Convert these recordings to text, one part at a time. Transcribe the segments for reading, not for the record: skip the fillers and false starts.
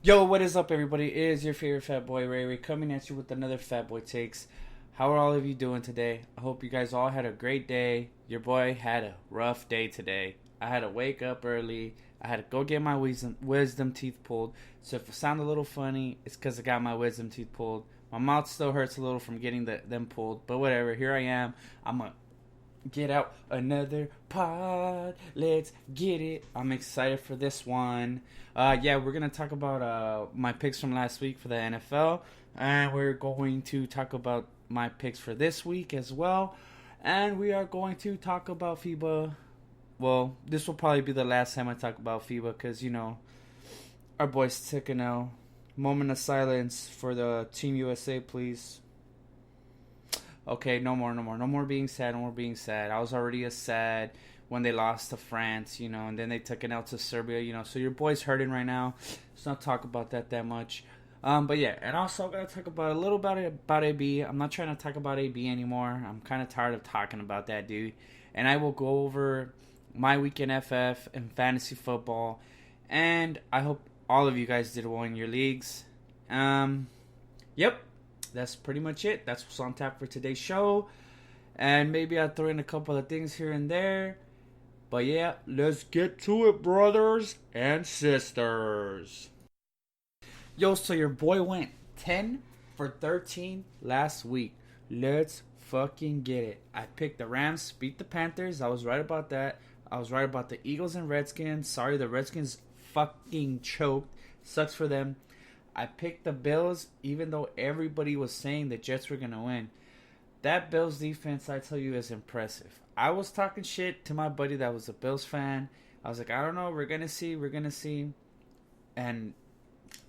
Yo, what is up, everybody? It is your favorite fat boy, Ray Ray, coming at you with another Fat Boy Takes. How are all of you doing today? I hope you guys all had a great day. Your boy had a rough day today. I had to wake up early. I had to go get my wisdom teeth pulled. So if it sounds a little funny, it's because I got my wisdom teeth pulled. My mouth still hurts a little from getting them pulled, but whatever. Here I am. I'm a get out another pod. Let's get it. I'm excited for this one. Yeah, we're gonna talk about my picks from last week for the NFL, and we're going to talk about my picks for this week as well. And we are going to talk about FIBA. Well, this will probably be the last time I talk about FIBA because our boys took an L. Moment of silence for the Team USA, please. Okay, no more being sad, no more being sad. I was already a sad when they lost to France, and then they took it out to Serbia, so your boy's hurting right now. Let's not talk about that much. But yeah, and also I'm gonna talk about a little about AB. I'm not trying to talk about AB anymore. I'm kind of tired of talking about that dude. And I will go over my week in FF and fantasy football, and I hope all of you guys did well in your leagues. Yep. That's pretty much it. That's what's on tap for today's show. And maybe I'll throw in a couple of things here and there. But yeah, let's get to it, brothers and sisters. Yo, so your boy went 10 for 13 last week. Let's fucking get it. I picked the Rams, beat the Panthers. I was right about that. I was right about the Eagles and Redskins. Sorry, the Redskins fucking choked. Sucks for them. I picked the Bills, even though everybody was saying the Jets were going to win. That Bills defense, I tell you, is impressive. I was talking shit to my buddy that was a Bills fan. I was like, I don't know, we're going to see. And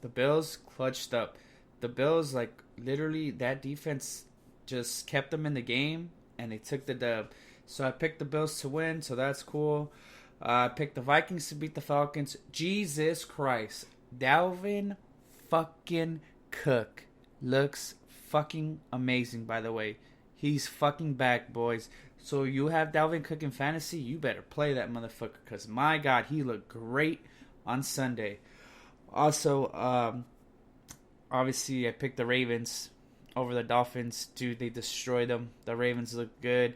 the Bills clutched up. The Bills, literally, that defense just kept them in the game, and they took the dub. So I picked the Bills to win, so that's cool. I picked the Vikings to beat the Falcons. Jesus Christ. Dalvin fucking Cook looks fucking amazing, by the way. He's fucking back, boys. So you have Dalvin Cook in fantasy, you better play that motherfucker, because my God, he looked great on Sunday. Also, obviously I picked the Ravens over the Dolphins. Dude, they destroyed them. The Ravens looked good.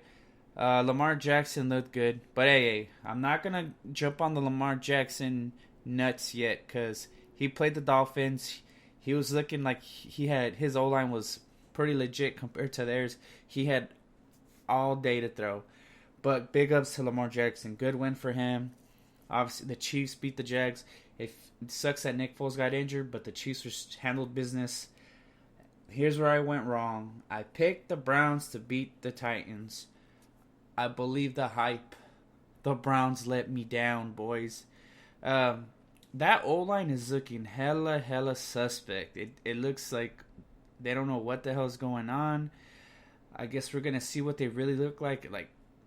Lamar Jackson looked good. But hey, I'm not going to jump on the Lamar Jackson nuts yet, because he played the Dolphins. He was looking like his O-line was pretty legit compared to theirs. He had all day to throw. But big ups to Lamar Jackson. Good win for him. Obviously, the Chiefs beat the Jags. It sucks that Nick Foles got injured, but the Chiefs handled business. Here's where I went wrong. I picked the Browns to beat the Titans. I believe the hype. The Browns let me down, boys. That O-line is looking hella suspect. It looks like they don't know what the hell's going on. I guess we're going to see what they really look like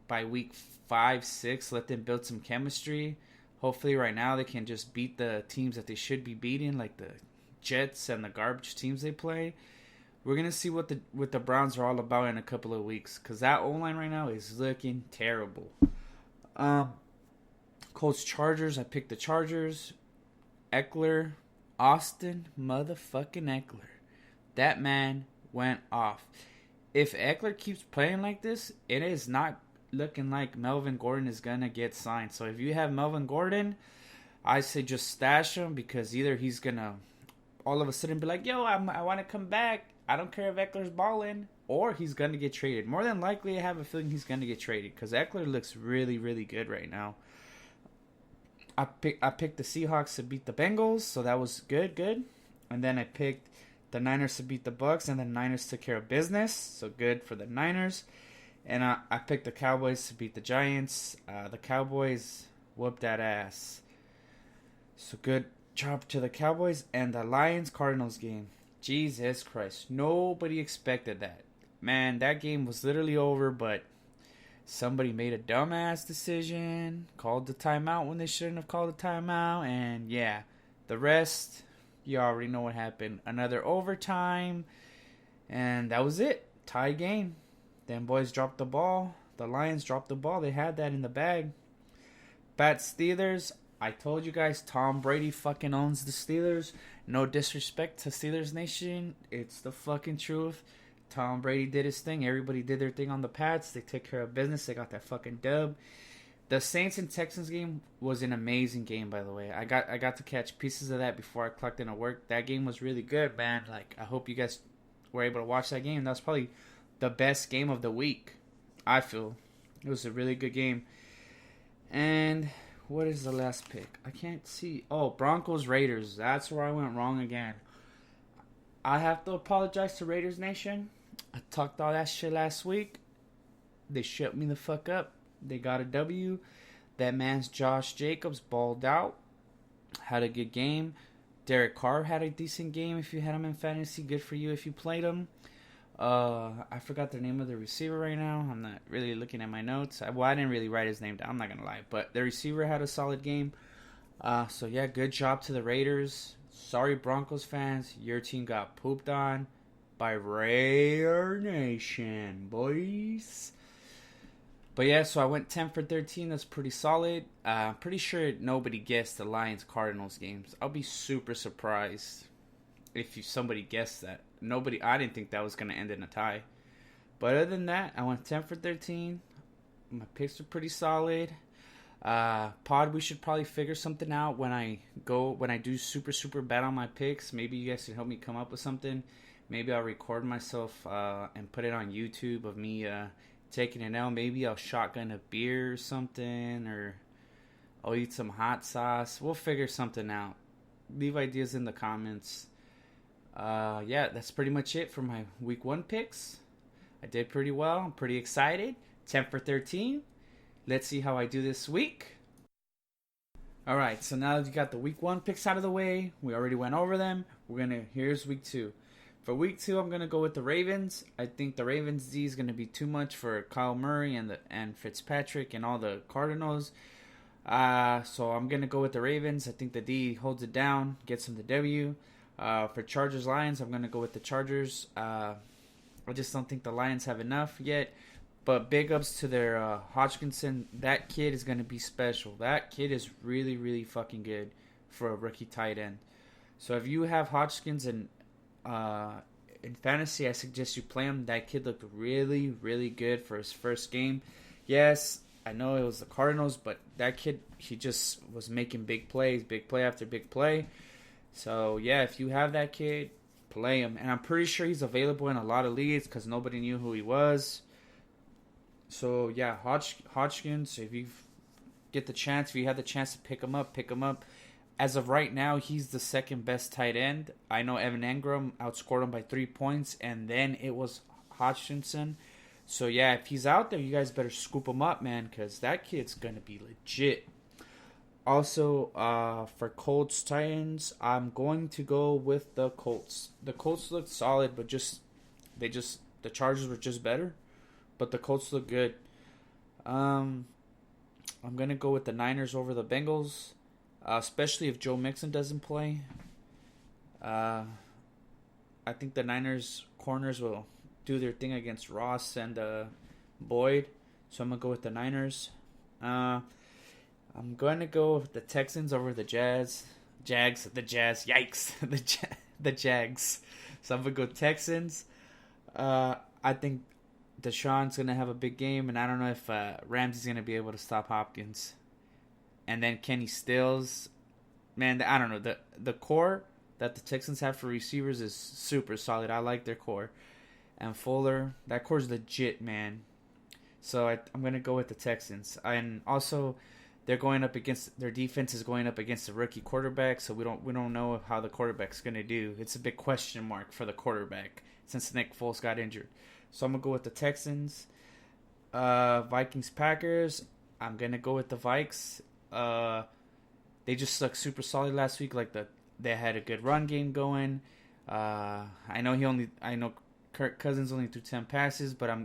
by week 5, 6. Let them build some chemistry. Hopefully right now they can just beat the teams that they should be beating, like the Jets and the garbage teams they play. We're going to see what the Browns are all about in a couple of weeks, because that O-line right now is looking terrible. Colts Chargers, I picked the Chargers. Eckler, Austin motherfucking Eckler. That man went off. If Eckler keeps playing like this, it is not looking like Melvin Gordon is going to get signed. So if you have Melvin Gordon, I say just stash him, because either he's going to all of a sudden be like, yo, I want to come back. I don't care if Eckler's balling. Or he's going to get traded. More than likely, I have a feeling he's going to get traded, because Eckler looks really, really good right now. I picked the Seahawks to beat the Bengals, so that was good. And then I picked the Niners to beat the Bucks, and the Niners took care of business, so good for the Niners. And I picked the Cowboys to beat the Giants. The Cowboys whooped that ass. So good job to the Cowboys. And the Lions-Cardinals game. Jesus Christ. Nobody expected that. Man, that game was literally over, but somebody made a dumbass decision, called the timeout when they shouldn't have called the timeout, and yeah, the rest, you already know what happened. Another overtime, and that was it. Tie game. Them boys dropped the ball. The Lions dropped the ball. They had that in the bag. Pat Steelers, I told you guys Tom Brady fucking owns the Steelers. No disrespect to Steelers Nation. It's the fucking truth. Tom Brady did his thing. Everybody did their thing on the Pats. They took care of business. They got that fucking dub. The Saints and Texans game was an amazing game, by the way. I got to catch pieces of that before I clocked into work. That game was really good, man. Like, I hope you guys were able to watch that game. That was probably the best game of the week, I feel. It was a really good game. And what is the last pick? I can't see. Oh, Broncos Raiders. That's where I went wrong again. I have to apologize to Raiders Nation. I talked all that shit last week. They shut me the fuck up. They got a W. That man's Josh Jacobs balled out. Had a good game. Derek Carr had a decent game. If you had him in fantasy, good for you if you played him. I forgot the name of the receiver right now. I'm not really looking at my notes. I didn't really write his name down. I'm not going to lie. But the receiver had a solid game. So, yeah, good job to the Raiders. Sorry, Broncos fans. Your team got pooped on by Raider Nation, boys. But, yeah, so I went 10 for 13. That's pretty solid. I'm pretty sure nobody guessed the Lions-Cardinals games. I'll be super surprised if somebody guessed that. I didn't think that was going to end in a tie. But other than that, I went 10 for 13. My picks are pretty solid. Pod, we should probably figure something out when I do super bad on my picks. Maybe you guys can help me come up with something. Maybe I'll record myself and put it on YouTube of me taking it out. Maybe I'll shotgun a beer or something, or I'll eat some hot sauce. We'll figure something out. Leave ideas in the comments. Yeah, that's pretty much it for my week 1 picks. I did pretty well. I'm pretty excited. 10 for 13. Let's see how I do this week. Alright, so now that you got the week 1 picks out of the way, we already went over them. Here's week 2. For week 2, I'm going to go with the Ravens. I think the Ravens D is going to be too much for Kyle Murray and Fitzpatrick and all the Cardinals. So I'm going to go with the Ravens. I think the D holds it down, gets them the W. For Chargers Lions, I'm going to go with the Chargers. I just don't think the Lions have enough yet. But big ups to their Hodgkinson. That kid is going to be special. That kid is really fucking good for a rookie tight end. So if you have Hodgkins in fantasy, I suggest you play him. That kid looked really good for his first game. Yes, I know it was the Cardinals, but that kid, he just was making big plays, big play after big play. So, yeah, if you have that kid, play him. And I'm pretty sure he's available in a lot of leagues because nobody knew who he was. So, yeah, Hodgkins, if you had the chance to pick him up. As of right now, he's the second best tight end. I know Evan Engram outscored him by 3 points, and then it was Hodgkinson. So, yeah, if he's out there, you guys better scoop him up, man, because that kid's going to be legit. Also, for Colts Titans, I'm going to go with the Colts. The Colts looked solid, but the Chargers were just better. But the Colts look good. I'm going to go with the Niners over the Bengals, especially if Joe Mixon doesn't play. I think the Niners corners will do their thing against Ross and Boyd. So I'm going to go with the Niners. I'm going to go with the Texans over the Jags. Yikes. The Jags. So I'm going to go Texans. I think Deshaun's going to have a big game, and I don't know if Ramsey's going to be able to stop Hopkins. And then Kenny Stills. Man, I don't know. The core that the Texans have for receivers is super solid. I like their core. And Fuller, that core is legit, man. So I'm going to go with the Texans. And also, their defense is going up against a rookie quarterback, so we don't know how the quarterback's going to do. It's a big question mark for the quarterback since Nick Foles got injured. So I'm going to go with the Texans. Vikings-Packers, I'm going to go with the Vikes. They just looked super solid last week. They had a good run game going. I know Kirk Cousins only threw 10 passes, but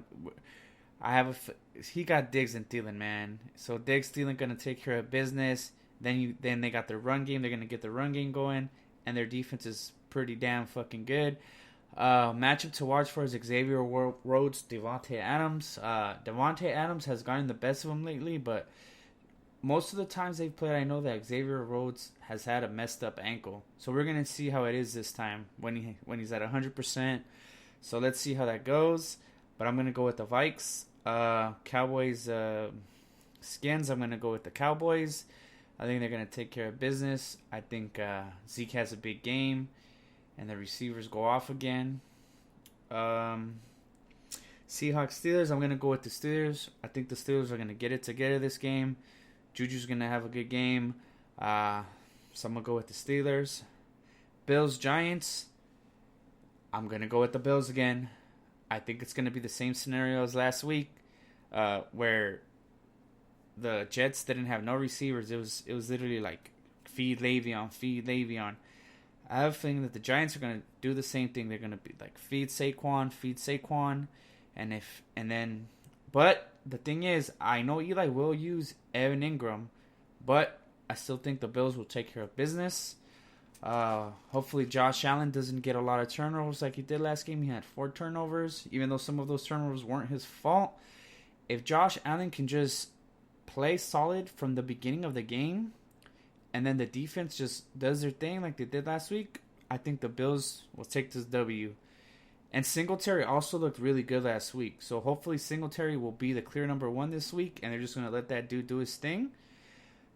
he got Diggs and Thielen, man. So Diggs, Thielen going to take care of business. Then they got their run game. They're going to get the run game going, and their defense is pretty damn fucking good. Matchup to watch for is Xavier Rhodes, Devontae Adams. Devontae Adams has gotten the best of him lately, but most of the times they've played, I know that Xavier Rhodes has had a messed up ankle. So we're gonna see how it is this time when he's at 100%. So let's see how that goes. But I'm gonna go with the Vikes. Cowboys skins. I'm gonna go with the Cowboys. I think they're gonna take care of business. I think Zeke has a big game, and the receivers go off again. Seahawks Steelers. I'm gonna go with the Steelers. I think the Steelers are gonna get it together this game. Juju's gonna have a good game. So I'm gonna go with the Steelers. Bills Giants. I'm gonna go with the Bills again. I think it's gonna be the same scenario as last week, where the Jets didn't have no receivers. It was literally like feed Le'Veon, feed Le'Veon. I have a feeling that the Giants are gonna do the same thing. They're gonna be like feed Saquon, but the thing is, I know Eli will use Evan Ingram, but I still think the Bills will take care of business. Hopefully Josh Allen doesn't get a lot of turnovers like he did last game. He had 4 turnovers, even though some of those turnovers weren't his fault. If Josh Allen can just play solid from the beginning of the game, and then the defense just does their thing like they did last week, I think the Bills will take this W. And Singletary also looked really good last week. So hopefully Singletary will be the clear number 1 this week, and they're just going to let that dude do his thing.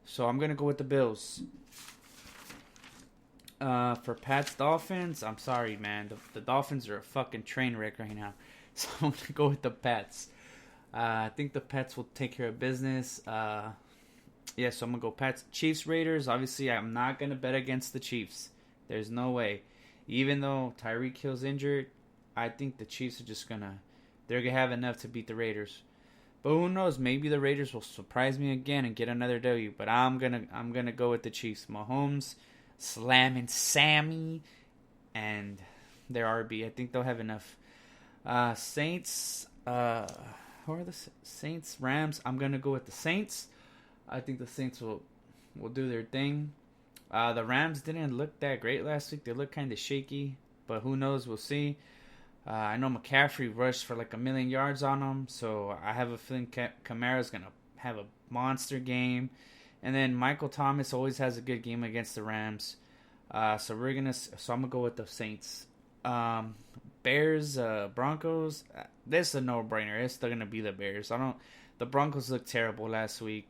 So I'm going to go with the Bills. For Pats Dolphins, I'm sorry, man. The Dolphins are a fucking train wreck right now. So I'm going to go with the Pats. I think the Pats will take care of business. So I'm going to go Pats. Chiefs Raiders, obviously I'm not going to bet against the Chiefs. There's no way. Even though Tyreek Hill's injured, I think the Chiefs are just they're gonna have enough to beat the Raiders. But who knows? Maybe the Raiders will surprise me again and get another W. But I'm gonna go with the Chiefs. Mahomes slamming Sammy and their RB. I think they'll have enough. Saints. Who are the Saints? Rams. I'm gonna go with the Saints. I think the Saints will do their thing. The Rams didn't look that great last week. They looked kind of shaky. But who knows? We'll see. I know McCaffrey rushed for like 1,000,000 yards on him, so I have a feeling Kamara's going to have a monster game. And then Michael Thomas always has a good game against the Rams. So I'm going to go with the Saints. Bears, Broncos, this is a no-brainer. It's still going to be the Bears. The Broncos looked terrible last week.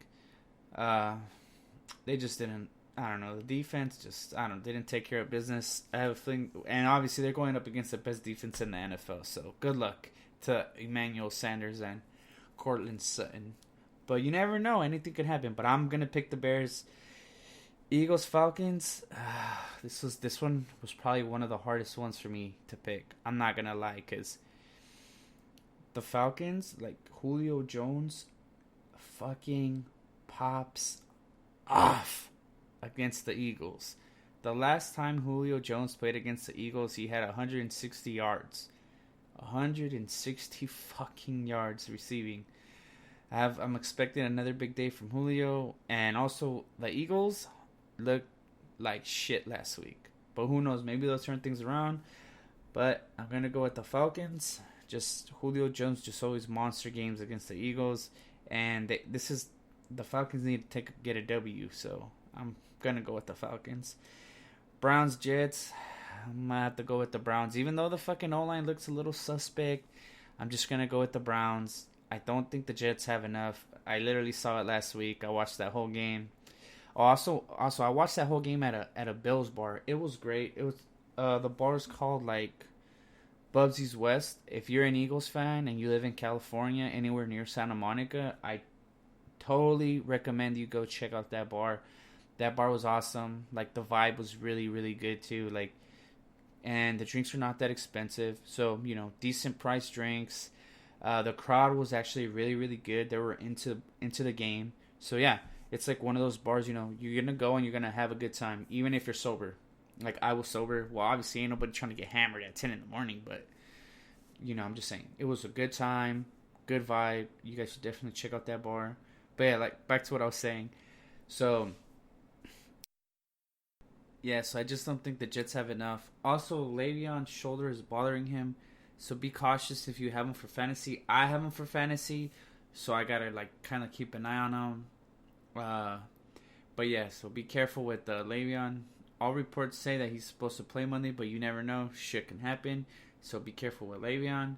They just didn't. I don't know. The defense they didn't take care of business. I have a feeling, and obviously they're going up against the best defense in the NFL. So good luck to Emmanuel Sanders and Cortland Sutton. But you never know. Anything could happen. But I'm going to pick the Bears. Eagles, Falcons. This one was probably one of the hardest ones for me to pick. I'm not going to lie, because the Falcons, like Julio Jones, fucking pops off against the Eagles. The last time Julio Jones played against the Eagles, he had 160 yards. 160 fucking yards receiving. I'm expecting another big day from Julio. And also, the Eagles looked like shit last week. But who knows? Maybe they'll turn things around. But I'm going to go with the Falcons. Just Julio Jones just always monster games against the Eagles. And the Falcons need to get a W. So I'm going to go with the Falcons. Browns, Jets. I'm going to have to go with the Browns. Even though the fucking O-line looks a little suspect, I'm just going to go with the Browns. I don't think the Jets have enough. I literally saw it last week. I watched that whole game. Also, I watched that whole game at a Bills bar. It was great. It was the bar is called like Bubsy's West. If you're an Eagles fan and you live in California, anywhere near Santa Monica, I totally recommend you go check out that bar. That bar was awesome. Like the vibe was really, really good too. Like, and the drinks are not that expensive. So, decent price drinks. The crowd was actually really, really good. They were into the game. So yeah, it's like one of those bars, you're going to go and you're going to have a good time, even if you're sober. Like, I was sober. Well, obviously ain't nobody trying to get hammered at 10 in the morning, but, I'm just saying. It was a good time, good vibe. You guys should definitely check out that bar. But yeah, like, back to what I was saying. So, yeah, so I just don't think the Jets have enough. Also, Le'Veon's shoulder is bothering him. So be cautious if you have him for fantasy. I have him for fantasy, so I got to, like, kind of keep an eye on him. Uh, but yeah, so be careful with Le'Veon. All reports say that he's supposed to play Monday, but you never know. Shit can happen. So be careful with Le'Veon.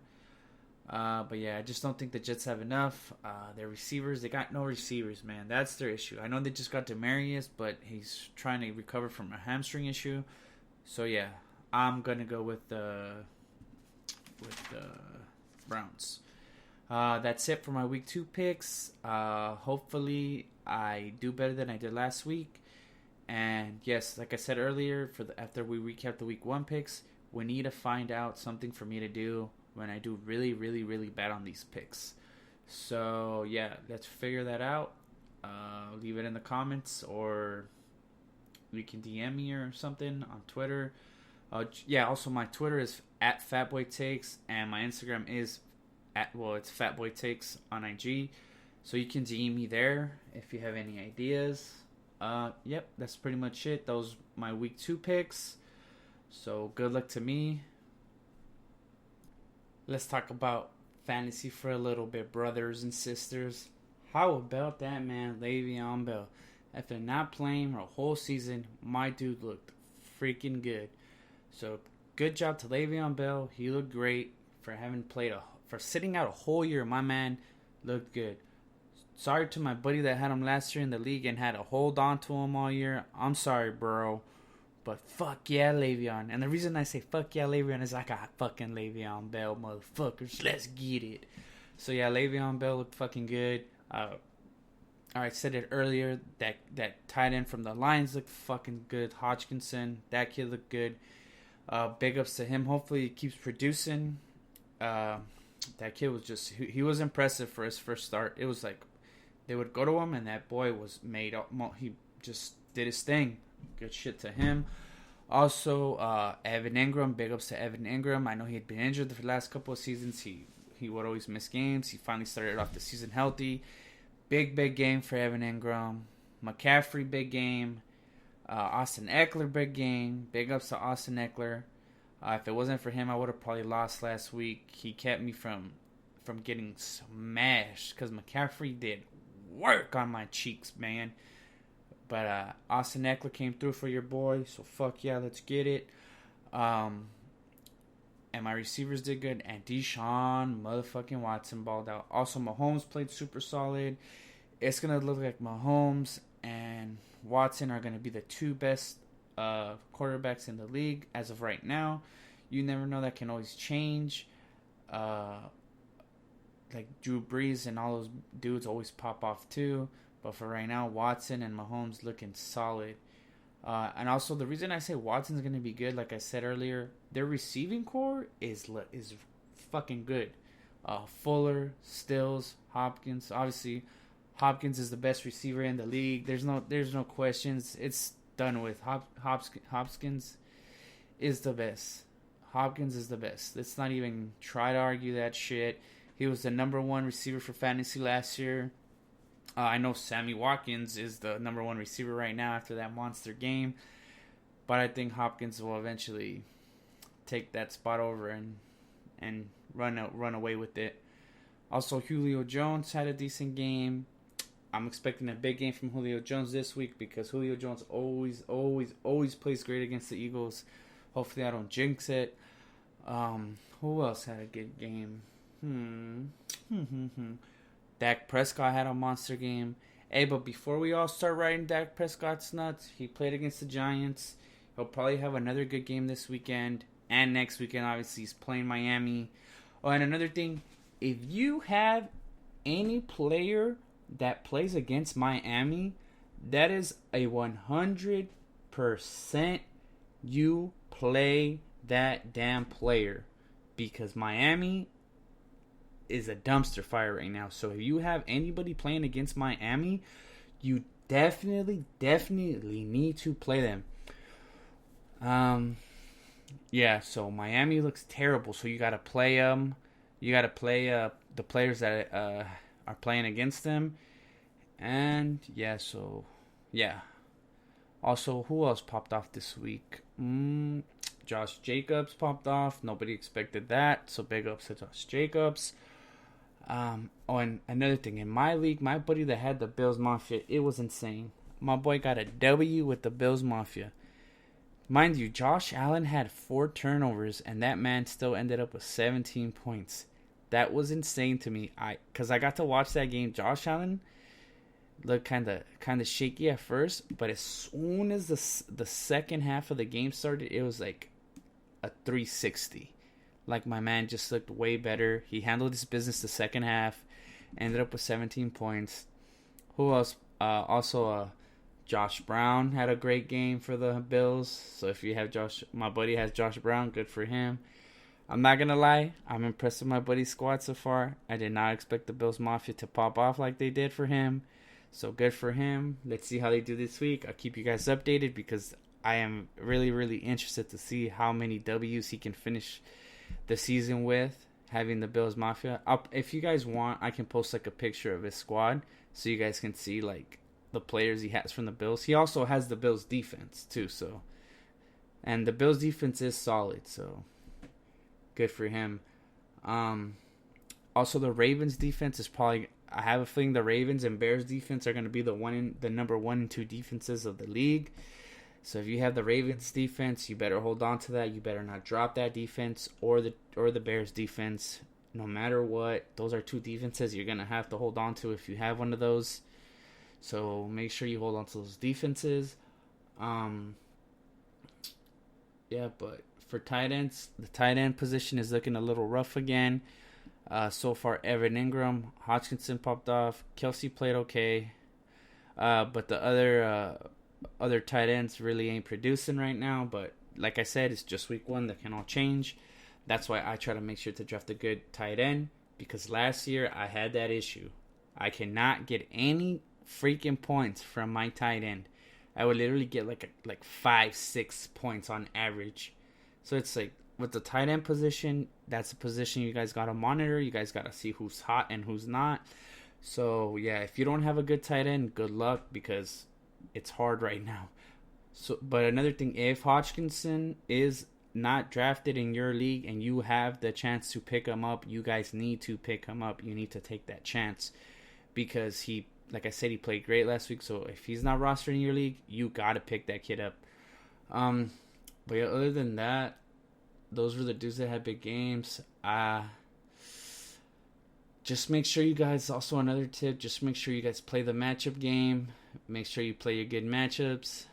But yeah, I just don't think the Jets have enough. Their receivers, they got no receivers, man. That's their issue. I know they just got Demarius, but he's trying to recover from a hamstring issue. So yeah, I'm gonna go with the Browns. That's it for my week 2 picks. Hopefully I do better than I did last week. And yes, like I said earlier, after we recap the week 1 picks, we need to find out something for me to do when I do really, really, really bad on these picks. So yeah, let's figure that out. Leave it in the comments, or you can DM me or something on Twitter. Also my Twitter is at FatBoyTakes, and my Instagram is it's FatBoyTakes on IG. So you can DM me there if you have any ideas. Yep, that's pretty much it. Those my week 2 picks. So good luck to me. Let's talk about fantasy for a little bit, brothers and sisters. How about that man, Le'Veon Bell? After not playing a whole season, my dude looked freaking good. So good job to Le'Veon Bell. He looked great for for sitting out a whole year. My man looked good. Sorry to my buddy that had him last year in the league and had to hold on to him all year. I'm sorry, bro. But fuck yeah, Le'Veon. And the reason I say fuck yeah, Le'Veon is I got fucking Le'Veon Bell, motherfuckers. Let's get it. So yeah, Le'Veon Bell looked fucking good. I said it earlier, that tight end from the Lions looked fucking good. Hodgkinson, that kid looked good. Big ups to him. Hopefully he keeps producing. That kid was he was impressive for his first start. It was like they would go to him and that boy was made up. He just did his thing. Good shit to him. Also, Evan Ingram. Big ups to Evan Ingram. I know he had been injured the last couple of seasons. He would always miss games. He finally started off the season healthy. Big game for Evan Ingram. McCaffrey, big game. Austin Eckler, big game. Big ups to Austin Eckler. If it wasn't for him, I would have probably lost last week. He kept me from getting smashed because McCaffrey did work on my cheeks, man. But Austin Eckler came through for your boy, so fuck yeah, let's get it. And my receivers did good, and Deshaun motherfucking Watson balled out. Also, Mahomes played super solid. It's going to look like Mahomes and Watson are going to be the 2 best quarterbacks in the league as of right now. You never know, that can always change. Like Drew Brees and all those dudes always pop off too. But for right now, Watson and Mahomes looking solid. And also, the reason I say Watson's going to be good, like I said earlier, their receiving core is fucking good. Fuller, Stills, Hopkins. Obviously, Hopkins is the best receiver in the league. There's no questions. It's done with. Hopkins is the best. Hopkins is the best. Let's not even try to argue that shit. He was the number 1 receiver for fantasy last year. I know Sammy Watkins is the number 1 receiver right now after that monster game. But I think Hopkins will eventually take that spot over and run away with it. Also, Julio Jones had a decent game. I'm expecting a big game from Julio Jones this week because Julio Jones always plays great against the Eagles. Hopefully I don't jinx it. Who else had a good game? Dak Prescott had a monster game. Hey, but before we all start riding Dak Prescott's nuts, he played against the Giants. He'll probably have another good game this weekend. And next weekend, obviously, he's playing Miami. Oh, and another thing, if you have any player that plays against Miami, that is a 100% you play that damn player. Because Miami is a dumpster fire right now. So if you have anybody playing against Miami, you definitely need to play them. Yeah, so Miami looks terrible. So you got to play them. You got to play the players that are playing against them. And yeah, so yeah. Also, who else popped off this week? Josh Jacobs popped off. Nobody expected that. So big ups to Josh Jacobs. Oh, and another thing, in my league, my buddy that had the Bills Mafia, it was insane. My boy got a W with the Bills Mafia. Mind you, Josh Allen had 4 turnovers, and that man still ended up with 17 points. That was insane to me. Because I got to watch that game. Josh Allen looked kind of shaky at first, but as soon as the second half of the game started, it was like a 360. Like, my man just looked way better. He handled his business the second half, ended up with 17 points. Who else? Josh Brown had a great game for the Bills. So if you have my buddy has Josh Brown, good for him. I'm not going to lie, I'm impressed with my buddy's squad so far. I did not expect the Bills Mafia to pop off like they did for him. So good for him. Let's see how they do this week. I'll keep you guys updated because I am really, really interested to see how many W's he can finish the season with, having the Bills Mafia. If you guys want, I can post like a picture of his squad so you guys can see like the players he has from the Bills. He also has the Bills defense too, so, and the Bills defense is solid, so good for him. Also the Ravens defense is probably, I have a feeling the Ravens and Bears defense are going to be the number 1 and 2 defenses of the league. So if you have the Ravens defense, you better hold on to that. You better not drop that defense or the Bears defense. No matter what, those are 2 defenses you're going to have to hold on to if you have one of those. So make sure you hold on to those defenses. Yeah, but for tight ends, the tight end position is looking a little rough again. So far, Evan Ingram, Hodgkinson popped off. Kelsey played okay. But the other tight ends really ain't producing right now. But like I said, it's just week 1. That can all change. That's why I try to make sure to draft a good tight end. Because last year, I had that issue. I cannot get any freaking points from my tight end. I would literally get like 5-6 points on average. So it's like with the tight end position, that's a position you guys gotta monitor. You guys gotta see who's hot and who's not. So yeah, if you don't have a good tight end, good luck because it's hard right now. So, but another thing, if Hodgkinson is not drafted in your league and you have the chance to pick him up, you guys need to pick him up. You need to take that chance because he, like I said, he played great last week. So if he's not rostered in your league, you gotta pick that kid up. But yeah, other than that, those were the dudes that had big games. Just make sure you guys, also another tip, just make sure you guys play the matchup game. Make sure you play your good matchups.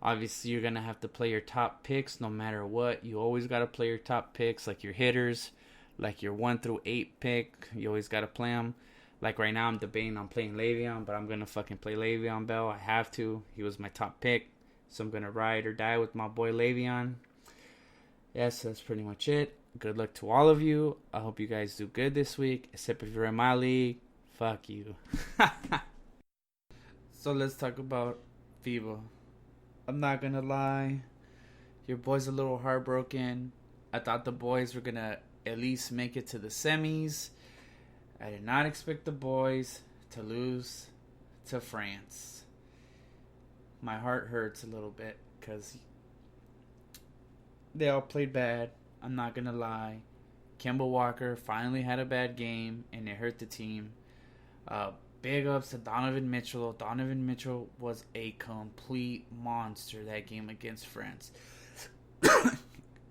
Obviously, you're gonna have to play your top picks no matter what. You always gotta play your top picks, like your hitters, like your 1 through 8 pick. You always gotta play them. Like right now, I'm debating on playing Le'Veon, but I'm going to fucking play Le'Veon Bell. I have to. He was my top pick. So I'm going to ride or die with my boy Le'Veon. Yes, that's pretty much it. Good luck to all of you. I hope you guys do good this week. Except if you're in my league, fuck you. So let's talk about Fiba. I'm not going to lie. Your boy's a little heartbroken. I thought the boys were going to at least make it to the semis. I did not expect the boys to lose to France. My heart hurts a little bit because they all played bad. I'm not going to lie. Kemba Walker finally had a bad game, and it hurt the team. Big ups to Donovan Mitchell. Donovan Mitchell was a complete monster that game against France.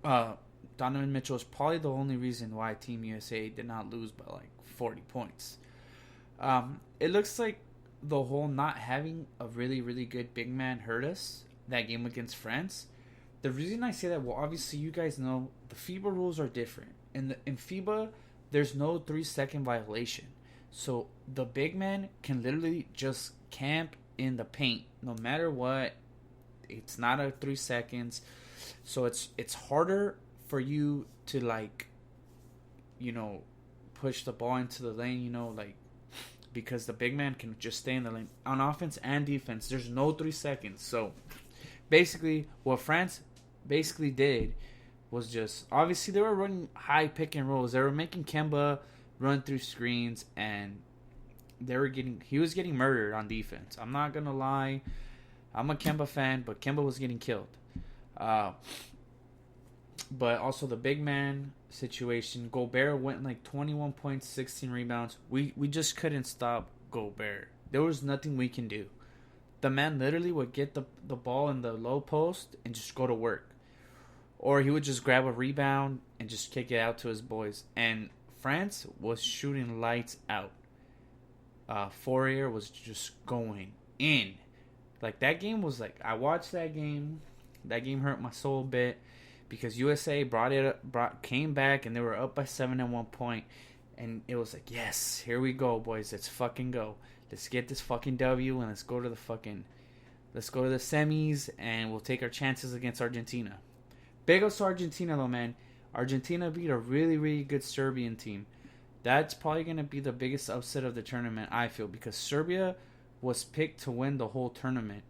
Donovan Mitchell is probably the only reason why Team USA did not lose by like 40 points. It looks like the whole not having a really, really good big man hurt us that game against France. The reason I say that, well, obviously you guys know the FIBA rules are different. In FIBA, there's no 3-second violation. So the big man can literally just camp in the paint no matter what. It's not a 3 seconds. So it's harder for you to push the ball into the lane, because the big man can just stay in the lane. On offense and defense, there's no 3 seconds. So basically what France basically did was just, obviously they were running high pick and rolls. They were making Kemba run through screens, and he was getting murdered on defense. I'm not gonna lie, I'm a Kemba fan, but Kemba was getting killed. But also the big man situation. Gobert went like 21 points, 16 rebounds. We just couldn't stop Gobert. There was nothing we can do. The man literally would get the ball in the low post and just go to work. Or he would just grab a rebound and just kick it out to his boys. And France was shooting lights out. Fourier was just going in. Like, that game was like, I watched that game. That game hurt my soul a bit because USA came back and they were up by 7 at one point. And it was like, yes, here we go, boys. Let's fucking go. Let's get this fucking W and let's go to the semis and we'll take our chances against Argentina. Big ups to Argentina, though, man. Argentina beat a really, really good Serbian team. That's probably going to be the biggest upset of the tournament, I feel, because Serbia was picked to win the whole tournament.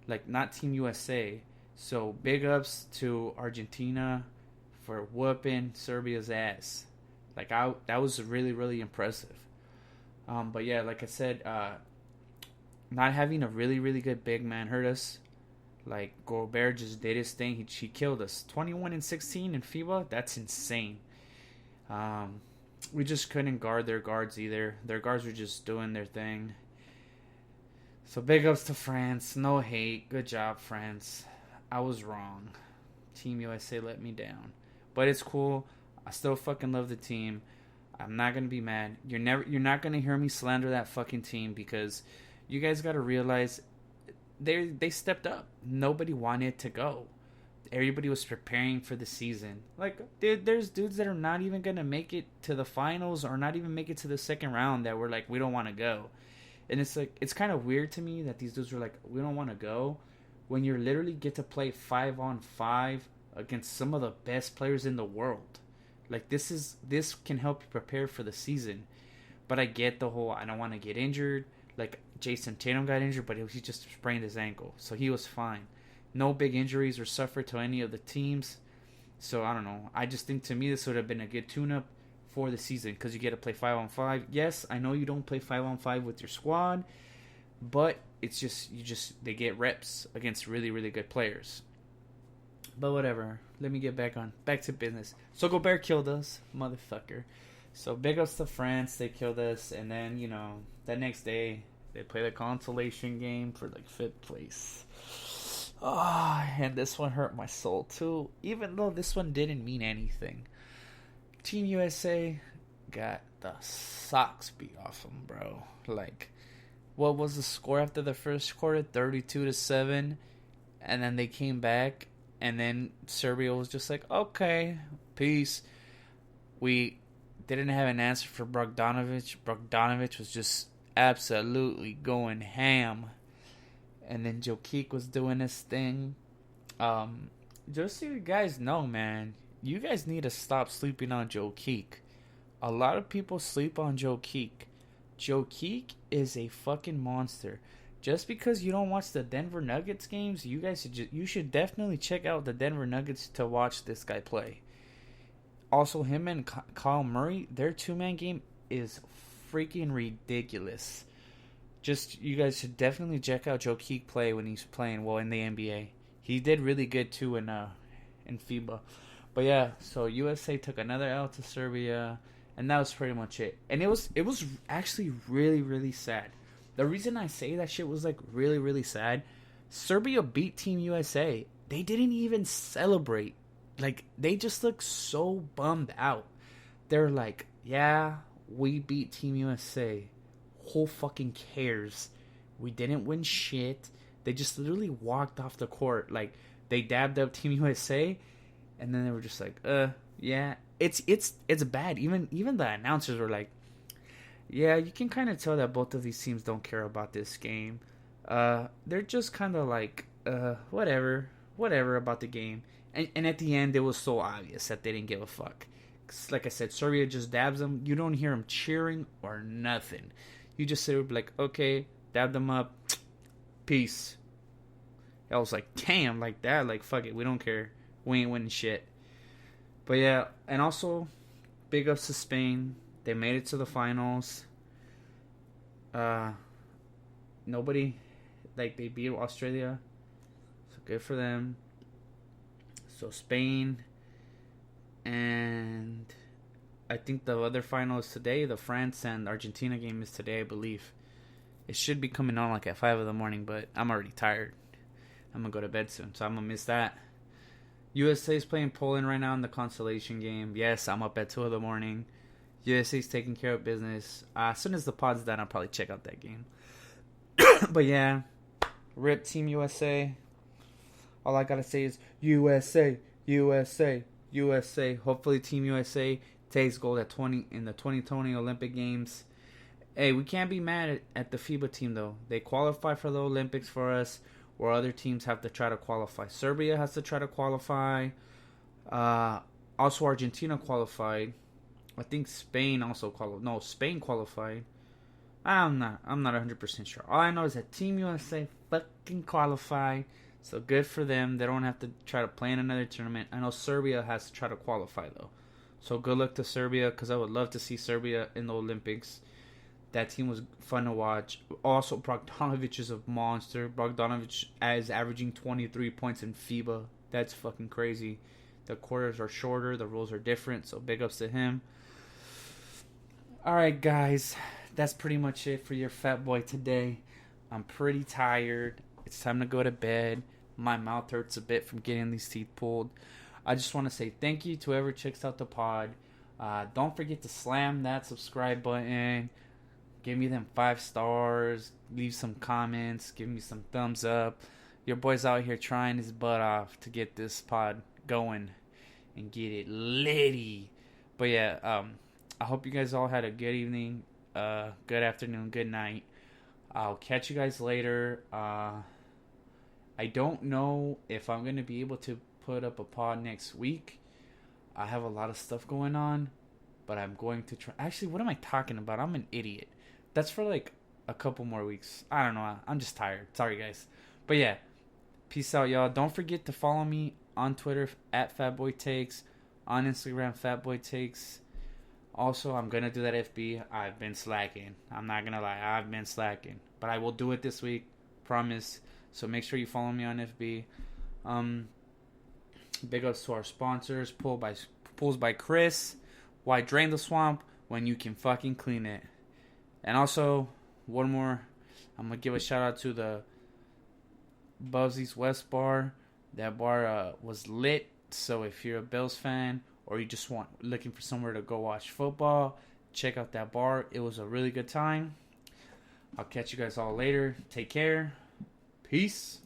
Like, not Team USA. So, big ups to Argentina for whooping Serbia's ass. Like, that was really, really impressive. But, yeah, like I said, not having a really, really good big man hurt us. Like, Gobert just did his thing. He killed us. 21 and 16 in FIBA? That's insane. We just couldn't guard their guards either. Their guards were just doing their thing. So, big ups to France. No hate. Good job, France. I was wrong. Team USA let me down. But it's cool. I still fucking love the team. I'm not going to be mad. You're not going to hear me slander that fucking team because you guys got to realize they stepped up. Nobody wanted to go. Everybody was preparing for the season. Like, dude, there's dudes that are not even going to make it to the finals or not even make it to the second round that were like, we don't want to go. And it's like, it's kind of weird to me that these dudes were like, we don't want to go when you literally get to play 5-on-5 against some of the best players in the world. Like, this can help you prepare for the season. But I get the whole, I don't want to get injured. Like, Jason Tatum got injured, but he just sprained his ankle. So he was fine. No big injuries were suffered to any of the teams. So, I don't know. I just think, to me, this would have been a good tune-up for the season. Because you get to play 5-on-5. Yes, I know you don't play 5-on-5 with your squad. But it's just, they get reps against really, really good players. But whatever. Let me get back to business. So Gobert killed us, motherfucker. So big ups to France. They killed us. And then, that next day, they played a consolation game for, like, 5th place. Oh, and this one hurt my soul, too. Even though this one didn't mean anything. Team USA got the socks beat off them, bro. Like, what was the score after the first quarter? 32-7. And then they came back. And then Serbia was just like, okay, peace. We didn't have an answer for Bogdanovic. Bogdanovic was just absolutely going ham. And then Jokic was doing his thing. Just so you guys know, man, you guys need to stop sleeping on Jokic. A lot of people sleep on Jokic. Jokic is a fucking monster. Just because you don't watch the Denver Nuggets games, you should definitely check out the Denver Nuggets to watch this guy play. Also, him and Kyle Murray, their two-man game is freaking ridiculous. Just, you guys should definitely check out Jokic play when he's playing well in the NBA. He did really good too in FIBA. But yeah, so USA took another L to Serbia, and that was pretty much it. And it was actually really, really sad. The reason I say that shit was like really, really sad, Serbia beat Team USA. They didn't even celebrate. Like, they just looked so bummed out. They're like, yeah, we beat Team USA. Who fucking cares? We didn't win shit. They just literally walked off the court. Like, they dabbed up Team USA, and then they were just like, yeah. It's bad. Even the announcers were like, yeah, you can kind of tell that both of these teams don't care about this game. They're just kind of like, whatever about the game. And at the end, it was so obvious that they didn't give a fuck. 'Cause like I said, Serbia just dabs them. You don't hear them cheering or nothing. You just sit there like, okay, dab them up. Peace. I was like, damn, like that. Like, fuck it. We don't care. We ain't winning shit. But yeah, and also, big ups to Spain. They made it to the finals. They beat Australia. So good for them. So Spain, And I think the other final is today. The France and Argentina game is today, I believe. It should be coming on like at 5 in the morning, but I'm already tired. I'm going to go to bed soon, so I'm going to miss that. USA is playing Poland right now in the consolation game. Yes, I'm up at 2 in the morning. USA's taking care of business. As soon as the pod's done, I'll probably check out that game. But yeah, rip Team USA. All I gotta say is USA, USA, USA. Hopefully Team USA takes gold at 20 in the 2020 Olympic Games. Hey, we can't be mad at the FIBA team though. They qualify for the Olympics for us, where other teams have to try to qualify. Serbia has to try to qualify. Also, Argentina qualified. I think Spain also qualified. No, Spain qualified. I'm not 100% sure. All I know is that Team USA fucking qualified. So good for them. They don't have to try to play in another tournament. I know Serbia has to try to qualify though. So good luck to Serbia, because I would love to see Serbia in the Olympics. That team was fun to watch. Also, Bogdanovic is a monster. Bogdanovic is averaging 23 points in FIBA. That's fucking crazy. The quarters are shorter. The rules are different. So big ups to him. Alright, guys. That's pretty much it for your fat boy today. I'm pretty tired. It's time to go to bed. My mouth hurts a bit from getting these teeth pulled. I just want to say thank you to whoever checks out the pod. Don't forget to slam that subscribe button. Give me them 5 stars. Leave some comments. Give me some thumbs up. Your boy's out here trying his butt off to get this pod going and get it litty. But yeah, I hope you guys all had a good evening, good afternoon, good night. I'll catch you guys later. I don't know if I'm going to be able to put up a pod next week. I have a lot of stuff going on, but I'm going to try. Actually, what am I talking about? I'm an idiot. That's for like a couple more weeks. I don't know. I'm just tired. Sorry, guys. But yeah, peace out, y'all. Don't forget to follow me on Twitter at FatBoyTakes, on Instagram FatBoyTakes. Also, I'm going to do that FB. I've been slacking. I'm not going to lie. I've been slacking. But I will do it this week. Promise. So make sure you follow me on FB. Big ups to our sponsors. Pools by Chris. Why drain the swamp when you can fucking clean it? And also, one more. I'm going to give a shout out to the Bubsy's West Bar. That bar was lit. So if you're a Bills fan, or you just looking for somewhere to go watch football, check out that bar. It was a really good time. I'll catch you guys all later. Take care. Peace.